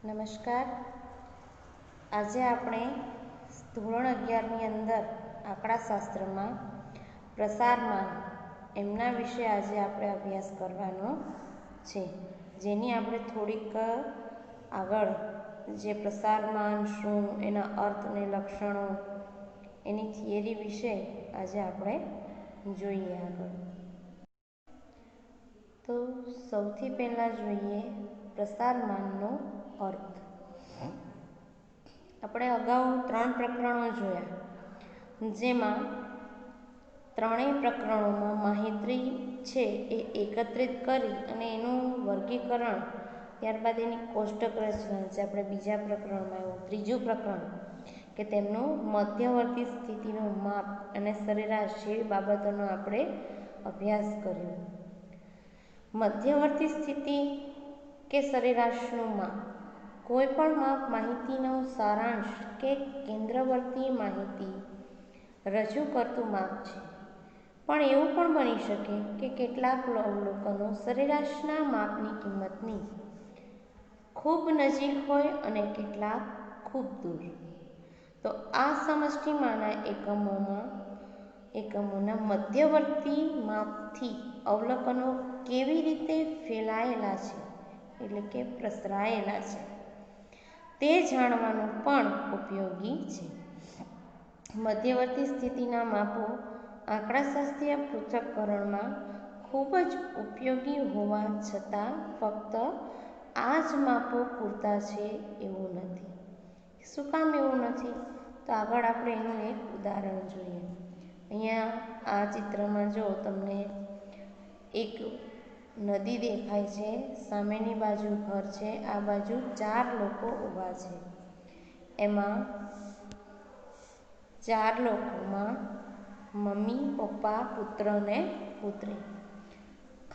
નમસ્કાર. આજે આપણે ધોરણ 11ની અંદર આંકડાશાસ્ત્રમાં પ્રસારમાન એમના વિશે આજે આપણે અભ્યાસ કરવાનો છે, જેની આપણે થોડીક આગળ જે પ્રસારમાન શું, એના અર્થ અને લક્ષણો, એની થિયરી વિશે આજે આપણે જોઈએ. આગળ તો સૌથી પહેલાં જોઈએ પ્રસારમાનનો અર્થ. આપણે અગાઉ 3 પ્રકરણો જોયા, જેમાં ત્રણેય પ્રકરણોમાં માહિતી છે એ એકત્રિત કરી અને એનું વર્ગીકરણ, ત્યારબાદ એની કોષ્ટક રચના છે. આપણે બીજા પ્રકરણમાં એવું ત્રીજું પ્રકરણ કે તેમનું મધ્યવર્તી સ્થિતિનું માપ અને સરેરાશ જેવી બાબતોનો આપણે અભ્યાસ કર્યો. મધ્યવર્તી સ્થિતિ કે સરેરાશનું માપ કોઈ પણ માપ માહિતીનો સારાંશ કે કેન્દ્રવર્તી માહિતી રજૂ કરતું માપ છે. પણ એવું પણ બની શકે કે કેટલાક અવલોકનો સરેરાશના માપની કિંમતની ખૂબ નજીક હોય અને કેટલાક ખૂબ દૂર. તો આ સમષ્ટિમાંના એકમોના મધ્યવર્તી માપથી અવલોકનો કેવી રીતે ફેલાયેલા છે, એટલે કે પ્રસરાયેલા છે, તે જાણવાનું પણ ઉપયોગી છે. મધ્યવર્તી સ્થિતિના માપો આંકડાશાસ્ત્રીય પૃથક્કરણમાં ખૂબ જ ઉપયોગી હોવા છતાં ફક્ત આ જ માપો પૂરતા છે એવું નથી. શું કામ એવું નથી? તો આગળ આપણે એનું એક ઉદાહરણ જોઈએ. અહીંયા આ ચિત્રમાં જો તમને એક નદી દેખાય છે, સામેની બાજુ ઘર છે, આ બાજુ 4 લોકો ઊભા છે. એમાં 4 લોકોમાં મમ્મી, પપ્પા, પુત્ર ને પુત્રી.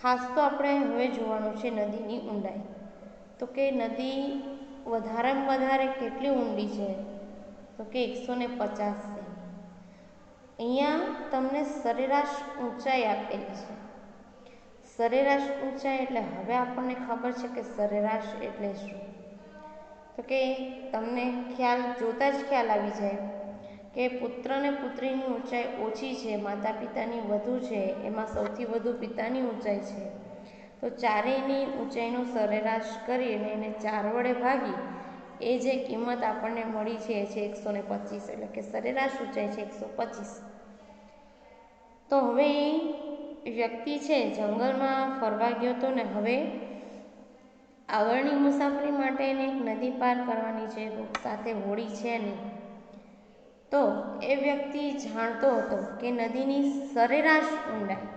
ખાસ તો આપણે હવે જોવાનું છે નદીની ઊંડાઈ. તો કે નદી વધારેમાં વધારે કેટલી ઊંડી છે? તો કે 150 સેમી. અહીંયા તમને સરેરાશ ઊંચાઈ આપેલી છે. સરેરાશ ઊંચાઈ એટલે હવે આપણને ખબર છે કે સરેરાશ એટલે શું. તો કે તમને જોતા જ ખ્યાલ આવી જાય કે પુત્ર ને પુત્રીની ઊંચાઈ ઓછી છે, માતા પિતાની વધુ છે. એમાં સૌથી વધુ પિતાની ઊંચાઈ છે. તો ચારેયની ઊંચાઈનો સરેરાશ કરી અને એને 4 વડે ભાગી એ જે કિંમત આપણને મળી છે એ છે 125, એટલે કે સરેરાશ ઊંચાઈ છે 125. તો હવે એ વ્યક્તિ છે જંગલમાં ફરવા ગયો હતો ને હવે આગળની મુસાફરી માટે એને એક નદી પાર કરવાની છે, સાથે હોડી છે નહીં. તો એ વ્યક્તિ જાણતો હતો કે નદીની સરેરાશ ઊંડાઈ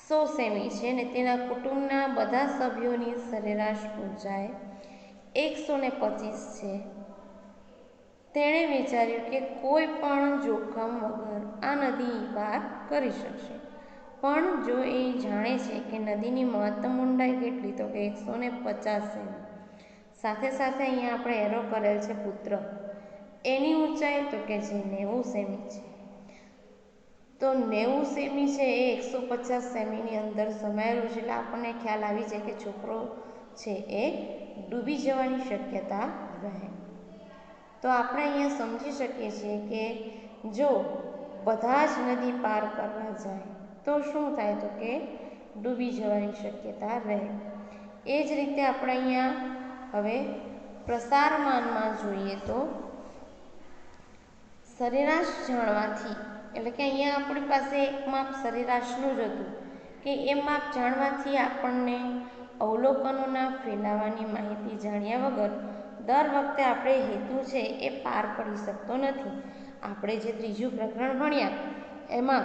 100 સેમી છે ને તેના કુટુંબના બધા સભ્યોની સરેરાશ ઊંચાઈ 125 છે. તેણે વિચાર્યું કે કોઈ પણ જોખમ વગર આ નદી પાર કરી શકશે. પણ જો એ જાણે છે કે નદીની મહત્તમ ઊંડાઈ કેટલી? તો કે 150 સેમી. સાથે સાથે અહીંયા આપણે એરો કરેલ છે પુત્ર, એની ઊંચાઈ તો કે જે 90 સેમી છે. તો 90 સેમી છે એ 150 સેમીની અંદર સમાયેલું છે, એટલે આપણને ખ્યાલ આવી જાય કે છોકરો છે એ ડૂબી જવાની શક્યતા રહે. તો આપણે અહીંયા સમજી શકીએ છીએ કે જો બધા જ નદી પાર કરવા જાય તો શું થાય? તો કે ડૂબી જવાની શક્યતા રહે. એ જ રીતે આપણે અહીંયા હવે પ્રસારમાનમાં જોઈએ તો સરેરાશ જાણવાથી, એટલે કે અહીંયા આપણી પાસે એક માપ સરેરાશનું જ હતું કે એ માપ જાણવાથી આપણને અવલોકનોના ફેલાવાની માહિતી જાણ્યા વગર દર વખતે આપણે હેતુ છે એ પાર પડી શકતો નથી. આપણે જે ત્રીજું પ્રકરણ ભણ્યા એમાં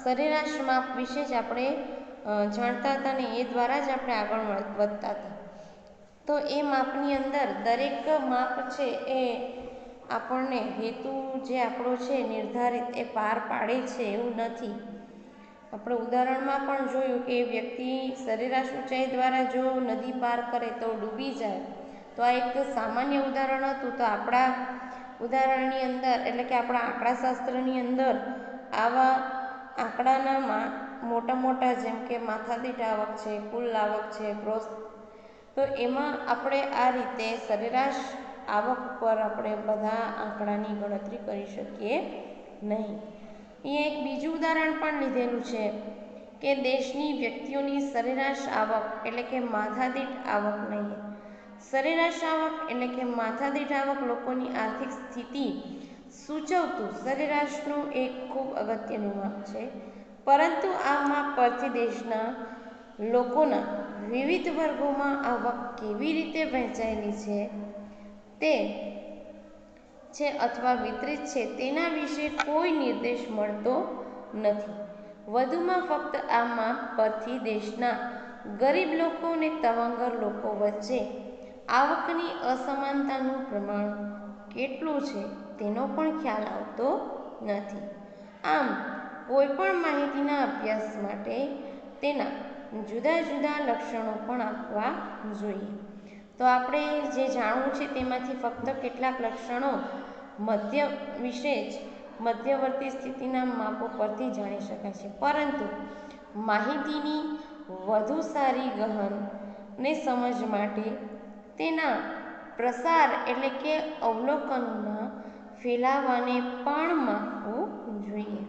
સરેરાશ માપ વિશે જ આપણે જાણતા હતા ને એ દ્વારા જ આપણે આગળ વધતા હતા. તો એ માપની અંદર દરેક માપ છે એ આપણને હેતુ જે આપણો છે નિર્ધારિત એ પાર પાડે છે એવું નથી. આપણે ઉદાહરણમાં પણ જોયું કે વ્યક્તિ સરેરાશ ઊંચાઈ દ્વારા જો નદી પાર કરે તો ડૂબી જાય. તો આ એક સામાન્ય ઉદાહરણ હતું. તો આપણા ઉદાહરણની અંદર, એટલે કે આપણા આંકડાશાસ્ત્રની અંદર આવા આંકડાના મોટા મોટા જેમ કે માથાદીઠ આવક છે, કુલ આવક છે, ગ્રોસ તો એમાં આપણે આ રીતે સરેરાશ આવક પર આપણે બધા આંકડાની ગણતરી કરી શકીએ નહીં. અહીંયા એક બીજું ઉદાહરણ પણ લીધેલું છે કે દેશની વ્યક્તિઓની સરેરાશ આવક એટલે કે માથાદીઠ આવક નહીં. સરેરાશ આવક એટલે કે માથાદીઠ આવક લોકોની આર્થિક સ્થિતિ સૂચવતું સરેરાશનું એક ખૂબ અગત્યનું માપ છે. પરંતુ આ માપ પરથી દેશના લોકોના વિવિધ વર્ગોમાં આવક કેવી રીતે વહેંચાયેલી છે તે છે અથવા વિતરિત છે તેના વિશે કોઈ નિર્દેશ મળતો નથી. વધુમાં ફક્ત આ માપ પરથી દેશના ગરીબ લોકો અને તવંગર લોકો વચ્ચે આવકની અસમાનતાનું પ્રમાણ કેટલું છે તેનો પણ ખ્યાલ આવતો નથી. આમ કોઈપણ માહિતીના અભ્યાસ માટે તેના જુદા જુદા લક્ષણો પણ આપવા જોઈએ. તો આપણે જે જાણવું છે તેમાંથી ફક્ત કેટલાક લક્ષણો મધ્ય વિશે જ મધ્યવર્તી સ્થિતિના માપો પરથી જાણી શકાય છે. પરંતુ માહિતીની વધુ સારી ગહન સમજ માટે તેના પ્રસાર એટલે કે અવલોકનોના ફેલાવાને પણ માપવું જોઈએ,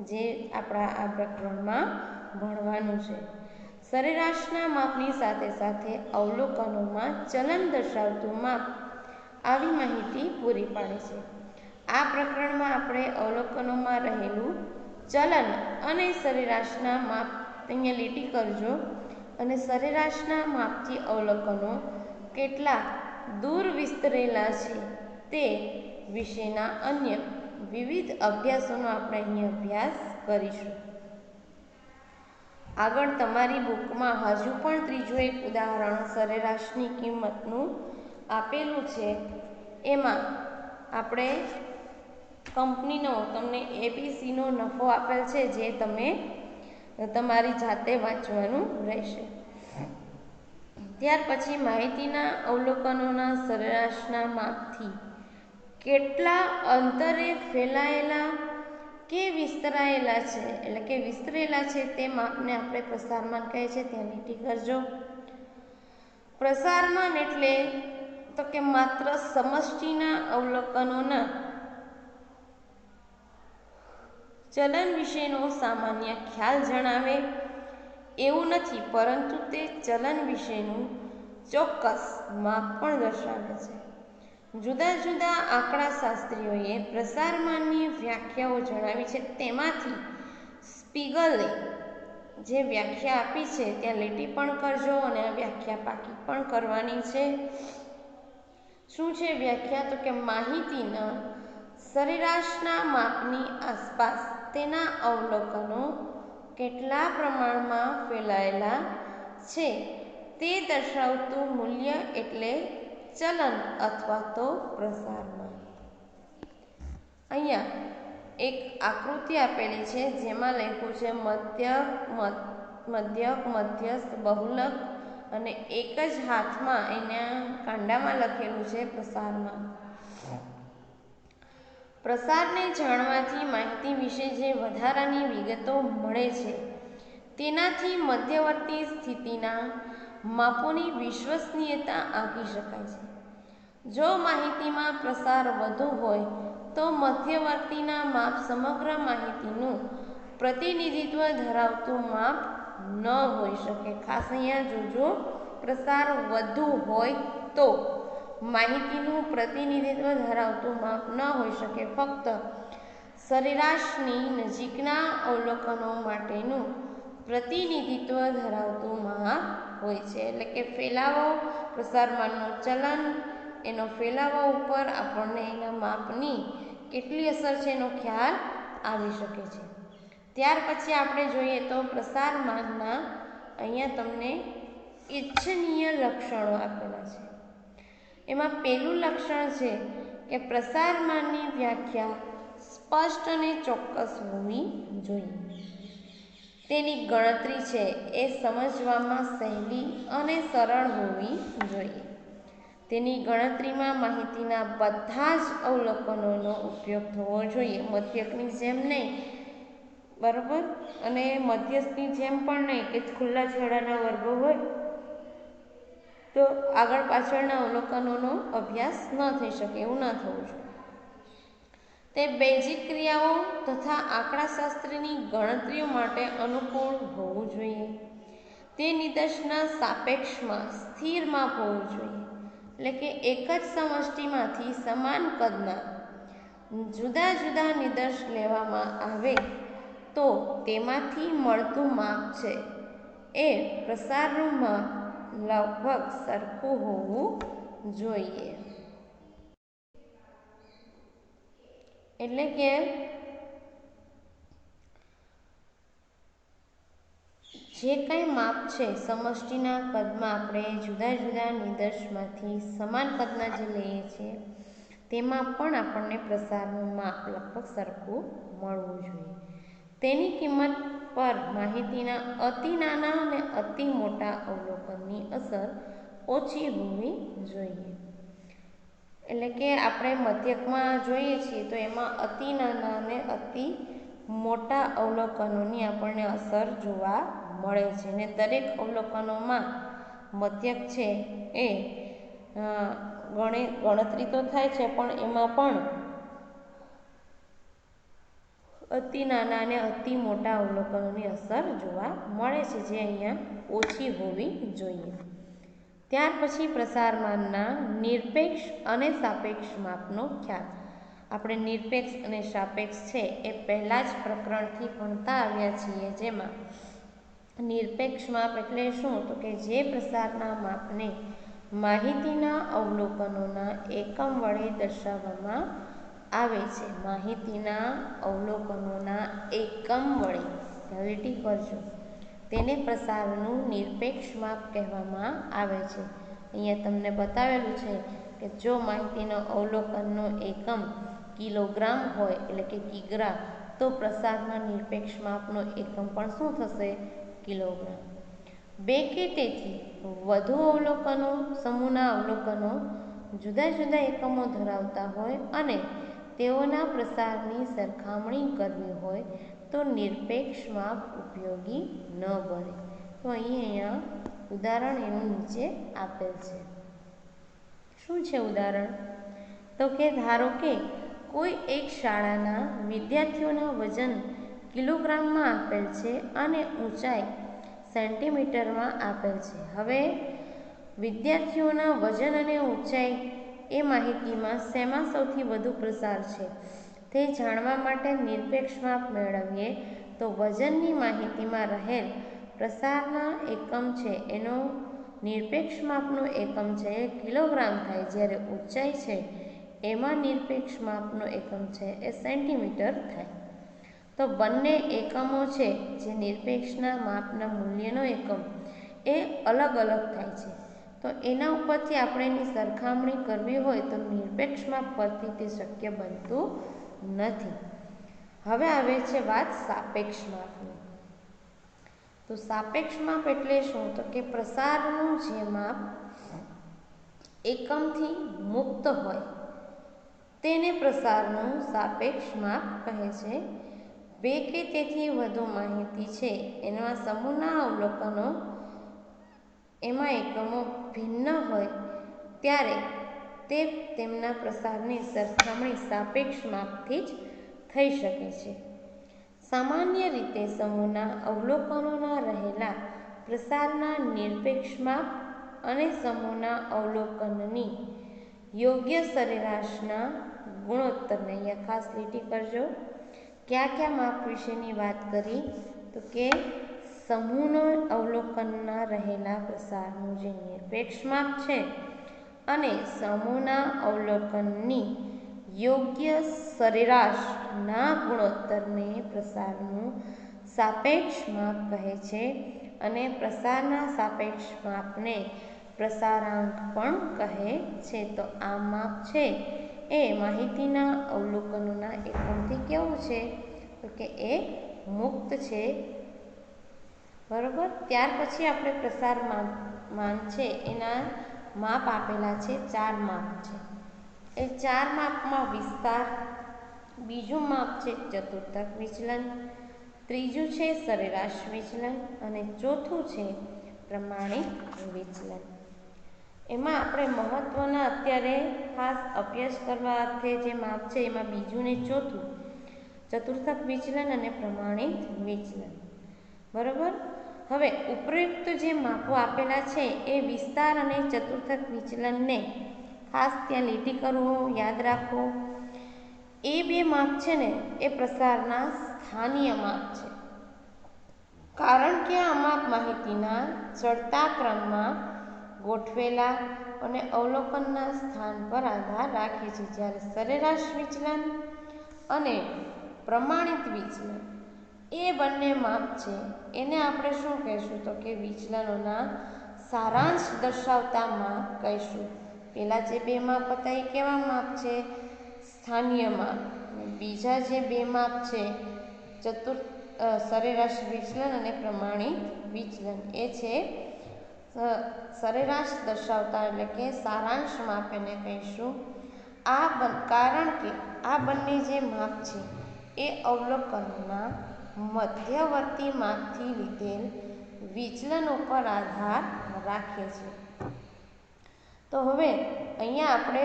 જે આપણા આ પ્રકરણમાં ભણવાનું છે. સરેરાશના માપની સાથે સાથે અવલોકનોમાં ચલન દર્શાવતું માપ આવી માહિતી પૂરી પાડે છે. આ પ્રકરણમાં આપણે અવલોકનોમાં રહેલું ચલન અને સરેરાશના માપ અહીંયા લીટી કરજો અને સરેરાશના માપથી અવલોકનો કેટલા દૂર વિસ્તરેલા છે તે વિશેના અન્ય વિવિધ અભ્યાસોનો આપણે અહીં અભ્યાસ કરીશું. આગળ તમારી બુકમાં હજુ પણ ત્રીજું એક ઉદાહરણ સરેરાશની કિંમતનું આપેલું છે. એમાં આપણે કંપનીનો તમને એબીસીનો નફો આપેલ છે, જે તમે તમારી જાતે વાંચવાનું રહેશે. ત્યાર પછી માહિતીના અવલોકનોના સરેરાશના માપથી કેટલા અંતરે ફેલાયેલા કે વિસ્તરાયેલા છે એટલે કે વિસ્તરેલા છે તે માપને આપણે પ્રસારમાન કહે છે. ત્યાં લીટી કરજો. પ્રસારમાન એટલે તો કે માત્ર સમષ્ટિના અવલોકનોના ચલન વિશેનો સામાન્ય ખ્યાલ જણાવે એવું નથી, પરંતુ તે ચલન વિશેનું ચોક્કસ માપ પણ દર્શાવે છે. જુદા જુદા આંકડાશાસ્ત્રીઓએ પ્રસારમાનની વ્યાખ્યાઓ જણાવી છે. તેમાંથી સ્પીગલે જે વ્યાખ્યા આપી છે ત્યાં લીટી પણ કરજો અને આ વ્યાખ્યા પાકી પણ કરવાની છે. શું છે વ્યાખ્યા? તો કે માહિતીના સરેરાશના માપની આસપાસ તેના અવલોકનો કેટલા પ્રમાણમાં ફેલાયેલા છે તે દર્શાવતું મૂલ્ય એટલે ચલન અથવા તો પ્રસારમાન. અહીંયા એક આકૃતિ આપેલી છે જેમાં લખ્યું છે મધ્યક, મધ્યસ્થ, બહુલક અને એક જ હાથમાં એના કાંડામાં લખેલું છે પ્રસારમાન. પ્રસારને જાણવાથી માહિતી વિશે જે વધારાની વિગતો મળે છે તેનાથી મધ્યવર્તી સ્થિતિના માપોની વિશ્વસનીયતા આંકી શકાય છે. જો માહિતીમાં પ્રસાર વધુ હોય તો મધ્યવર્તીના માપ સમગ્ર માહિતીનું પ્રતિનિધિત્વ ધરાવતું માપ ન હોઈ શકે. ખાસ અહીંયા જોજો, પ્રસાર વધુ હોય તો માહિતીનું પ્રતિનિધિત્વ ધરાવતું માપ ન હોઈ શકે. ફક્ત સરેરાશની નજીકના અવલોકનો માટેનું પ્રતિનિધિત્વ ધરાવતું માપ હોય છે. એટલે કે ફેલાવો, પ્રસારમાનનું ચલન, એનો ફેલાવો ઉપર આપણને એના માપની કેટલી અસર છે એનો ખ્યાલ આવી શકે છે. ત્યાર પછી આપણે જોઈએ તો પ્રસારમાનના અહીંયા તમને ઇચ્છનીય લક્ષણો આપેલા છે. એમાં પહેલું લક્ષણ છે કે પ્રસારમાનની વ્યાખ્યા સ્પષ્ટ અને ચોક્કસ હોવી જોઈએ. તેની ગણતરી છે એ સમજવામાં સહેલી અને સરળ હોવી જોઈએ. તેની ગણતરીમાં માહિતીના બધા જ અવલોકનોનો ઉપયોગ થવો જોઈએ. મધ્યકની જેમ નહીં, બરાબર, અને મધ્યસ્થની જેમ પણ નહીં કે ખુલ્લા છેડાના વર્ગો હોય તો આગળ પાછળના અવલોકનોનો અભ્યાસ ન થઈ શકે, એવું ન થવું જોઈએ. તે બેઝિક ક્રિયાઓ તથા આંકડાશાસ્ત્રની ગણતરીઓ માટે અનુકૂળ હોવું જોઈએ. તે નિદર્શના સાપેક્ષમાં સ્થિર માપ હોવું જોઈએ, એટલે કે એક જ સમષ્ટિમાંથી સમાન કદના જુદા જુદા નિદર્શ લેવામાં આવે તો તેમાંથી મળતું માપ છે એ પ્રસારનું માપ લગભગ સરખું હોવું જોઈએ. એટલે કે જે કંઈ માપ છે સમષ્ટિના કદમાં આપણે જુદા જુદા નિદર્શમાંથી સમાન કદના જે લઈએ છીએ તેમાં પણ આપણને પ્રસારનું માપ લગભગ સરખું મળવું જોઈએ. તેની કિંમત પર માહિતીના અતિ નાના અને અતિ મોટા અવલોકનની અસર ઓછી હોવી જોઈએ. એટલે કે આપણે મધ્યકમાં જોઈએ છીએ તો એમાં અતિ નાના અને અતિ મોટા અવલોકનોની આપણને અસર જોવા મળે છે, અને દરેક અવલોકનોમાં મધ્યક છે એ ગણતરી તો થાય છે, પણ એમાં પણ અતિ નાના અને અતિ મોટા અવલોકનોની અસર જોવા મળે છે, જે અહીંયા ઓછી હોવી જોઈએ. ત્યાર પછી પ્રસારમાનના નિરપેક્ષ અને સાપેક્ષ માપનો ખ્યાલ. આપણે નિરપેક્ષ અને સાપેક્ષ છે એ પહેલાં જ પ્રકરણથી ભણતા આવ્યા છીએ, જેમાં નિરપેક્ષ માપ એટલે શું, તો કે જે પ્રસારના માપને માહિતીના અવલોકનોના એકમ વડે દર્શાવવામાં આવે છે. માહિતીના અવલોકનોના એકમ વડે, ધ્યાનથી કરજો, તેને પ્રસારનું નિરપેક્ષ માપ કહેવામાં આવે છે. અહીંયા તમને બતાવેલું છે કે જો માહિતીનો અવલોકનનો એકમ કિલોગ્રામ હોય, એટલે કે કિગ્રા, તો પ્રસારના નિરપેક્ષ માપનો એકમ પણ શું થશે, કિલોગ્રામ. બે કે તેથી વધુ અવલોકનો સમૂહના અવલોકનો જુદા જુદા એકમો ધરાવતા હોય અને તેઓના પ્રસારની સરખામણી કરવી હોય તો નિરપેક્ષ માપ ઉપયોગી ન બને. તો અહીંયા ઉદાહરણ એનું નીચે આપેલ છે. શું છે ઉદાહરણ? તો કે ધારો કે કોઈ એક શાળાના વિદ્યાર્થીઓના વજન કિલોગ્રામમાં આપેલ છે અને ઊંચાઈ સેન્ટીમીટરમાં આપેલ છે. હવે વિદ્યાર્થીઓના વજન અને ઊંચાઈ એ માહિતીમાં શેમાં સૌથી વધુ પ્રસાર છે તે જાણવા માટે નિરપેક્ષ માપ મેળવીએ તો વજનની માહિતીમાં રહેલ પ્રસારના એકમ છે એનો નિરપેક્ષ માપનો એકમ છે એ કિલોગ્રામ થાય, જ્યારે ઊંચાઈ છે એમાં નિરપેક્ષ માપનો એકમ છે એ સેન્ટીમીટર થાય. તો બંને એકમો છે જે નિરપેક્ષના માપના મૂલ્યનો એકમ એ અલગ અલગ થાય છે. તો એના ઉપરથી આપણે એની સરખામણી કરવી હોય તો નિરપેક્ષ માપ પરથી તે શક્ય બનતું નથી. હવે આવે છે વાત સાપેક્ષ માપની. તો સાપેક્ષ માપ એટલે શું, તો કે પ્રસારનું જે માપ એકમથી મુક્ત હોય તેને પ્રસારનું સાપેક્ષ માપ કહે છે. બે કે તેથી વધુ માહિતી છે એના સમૂહના અવલોકનો એમાં એકમો ભિન્ન હોય ત્યારે તે તેમના પ્રસારની સરખામણી સાપેક્ષ માપથી જ થઈ શકે છે. સામાન્ય રીતે સમૂહના અવલોકનોના રહેલા પ્રસારના નિરપેક્ષ માપ અને સમૂહના અવલોકનની યોગ્ય સરેરાશના ગુણોત્તરને, અહીંયા ખાસ લીટી કરજો, કયા માપ વિશેની વાત કરી, તો કે સમૂહનો અવલોકનના રહેલા પ્રસારનું જે નિરપેક્ષ માપ છે અને સમૂહના અવલોકનની યોગ્ય સરેરાશના ગુણોત્તરને પ્રસારનું સાપેક્ષ માપ કહે છે, અને પ્રસારના સાપેક્ષ માપને પ્રસારાંક પણ કહે છે. તો આ માપ છે એ માહિતીના અવલોકનોના એકમથી કેવું છે, તો કે એ મુક્ત છે, બરોબર. ત્યાર પછી આપણે પ્રસાર માન છે એના માપ આપેલા છે, 4 માપ છે. એ 4 માપમાં વિસ્તાર, બીજું માપ છે ચતુર્થક વિચલન, ત્રીજું છે સરેરાશ વિચલન અને ચોથું છે પ્રમાણિત વિચલન. એમાં આપણે મહત્ત્વના અત્યારે ખાસ અભ્યાસ કરવા અર્થે જે માપ છે એમાં બીજું ને ચોથું, ચતુર્થક વિચલન અને પ્રમાણિત વિચલન. બરાબર. હવે ઉપરોક્ત જે માપો આપેલા છે એ વિસ્તાર અને ચતુર્થક વિચલનને ખાસ ત્યાં લીટી કરવું, યાદ રાખવું. એ બે માપ છે ને એ પ્રસારના સ્થાનીય માપ છે, કારણ કે આ માપ માહિતીના ચડતા ક્રમમાં ગોઠવેલા અને અવલોકનના સ્થાન પર આધાર રાખે છે. જ્યારે સરેરાશ વિચલન અને પ્રમાણિત વિચલન એ બંને માપ છે એને આપણે શું કહીશું તો કે વિચલનોના સારાંશ દર્શાવતા માપ કહીશું. પહેલા જે બે માપ હતા એ કેવા માપ છે? સ્થાનીય માપ. બીજા જે બે માપ છે સરેરાશ વિચલન અને પ્રમાણિત વિચલન એ છે સરેરાશ દર્શાવતા એટલે કે સારાંશ માપ એને કહીશું. કારણ કે આ બંને જે માપ છે એ અવલોકનના મધ્યવર્તી માપથી લીધેલ વિચલન ઉપર આધાર રાખે છે. તો હવે અહીંયા આપણે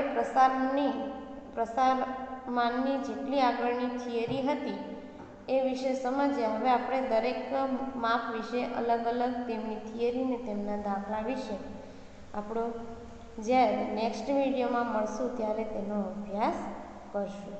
પ્રસારમાનની જેટલી આગળની થિયરી હતી એ વિશે સમજ્યા. હવે આપણે દરેક માપ વિશે અલગ અલગ તેમની થિયરી ને તેમના દાખલા વિશે આપણો જ્યારે નેક્સ્ટ વિડીયોમાં મળશું ત્યારે તેનો અભ્યાસ કરશું.